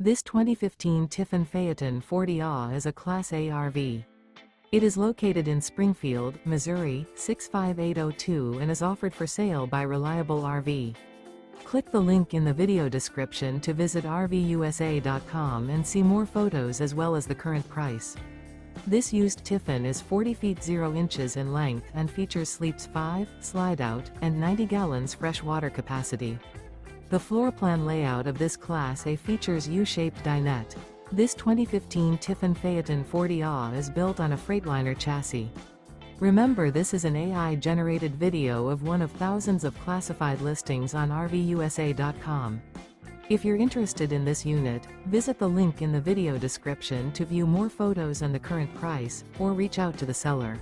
This 2015 Tiffin Phaeton 40A is a Class A RV. It is located in Springfield, Missouri, 65802 and is offered for sale by Reliable RV. Click the link in the video description to visit RVUSA.com and see more photos as well as the current price. This used Tiffin is 40 feet 0 inches in length and features sleeps 5, Slideout, and 90 gallons fresh water capacity. The floor plan layout of this Class A features U-Shaped Dinette. This 2015 Tiffin Phaeton 40A is built on a Freightliner chassis. Remember, this is an AI-generated video of one of thousands of classified listings on RVUSA.com. If you're interested in this unit, visit the link in the video description to view more photos and the current price, or reach out to the seller.